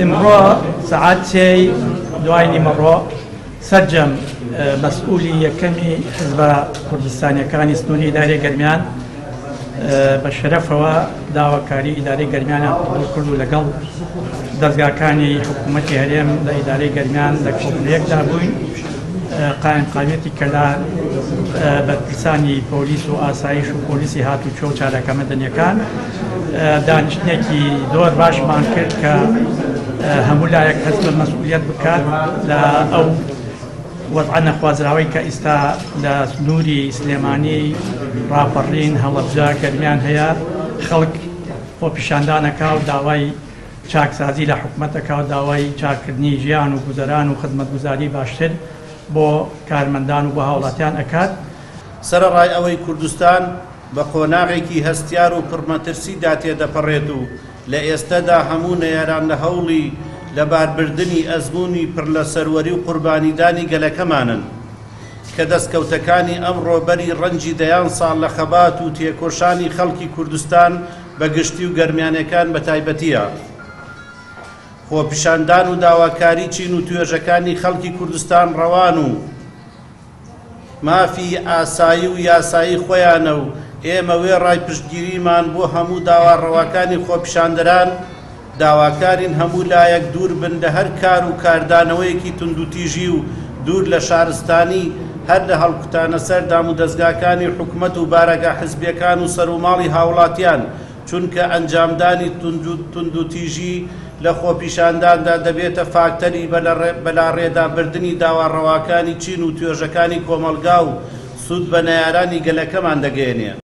امڕۆ سەعاتێ دوای نیمەڕۆ سەرجەم مەسئولی یەکەمی حزبە کوردستانیەکانی سنووری ئیدارەی گەرمیان بە شەرەفەوە داواکاری ئیدارەی گەرمیانە قبوڵ کرد و لەگەڵ دەستگاکانی حکوومەتی هەرێم لە ئیدارەی گەرمیان لە کۆبنەیەکدا بووین قایمقامیەتی کەلا بەرپرسانی پۆلیس و ئاسایش و پۆلیسی هاتوچۆ و چارەکە مەدەنیەکان دانیشتنێکی زۆر باشمان کرد کە هەموو لایەک هەست بە مەسئولیەت بکات لە ئەو وەضعە نەخوازراوەی کە ئێستا لە سنووری سلێمانی ڕاپەڕین هەڵەبجە گەرمیان هەیە خەڵک خۆپیشاندانەکە و داوای چاکسازی لە حکوومەتەکە و داوای چاکردنی ژیان و گوزەران و خزمەتگوزاری باشتر بۆ کارمەندان و بۆ هاوڵاتیان ئەکات. سەرەڕای ئەوەی کوردستان بە قۆناغێکی هەستیار و پڕمەترسیدا تێدەپەڕێت و لە ئێستادا هەموو نەیاران لە هەوڵی لەباربردنی ئەزموونی پڕ لە سەروەری و قوربانیدانی گەلەکەمانن کە دەستکەوتەکانی ئەمڕۆ بەری ڕەنجی دەیان ساڵ لە خەبات و تێکۆشانی خەڵکی کوردستان بە گشتی و گەرمیانەکان بە تایبەتیە. خۆپیشاندان و داواکاری چین و توێژەکانی خەڵکی کوردستان ڕەوان و مافی ئاسایی و یاسایی خۆیانە و ئێمە وێ ڕای پشتگیریمان بۆ هەموو داواڕەواکانی خۆپیشاندەران داواکارین هەموو لایەک دوور بن لە هەر کار و کاردانەوەیەکی توندوتیژی و دوور لە شارستانی هەر لە هەڵکوتانە سەردام و دەستگاکانی حکوومەت و بارەگا حزبیەکان و سەرۆماڵی هاوڵاتیان چونکە ئەنجامدانی توندوتیژی لە خۆپیشانداندا دەبێتە فاکتەری بەلاڕێدابردنی داواڕەواکانی چین و توێژەکانی کۆمەلگا و سوود بە نەیارانی گەلەکەمان دەگەێنێ.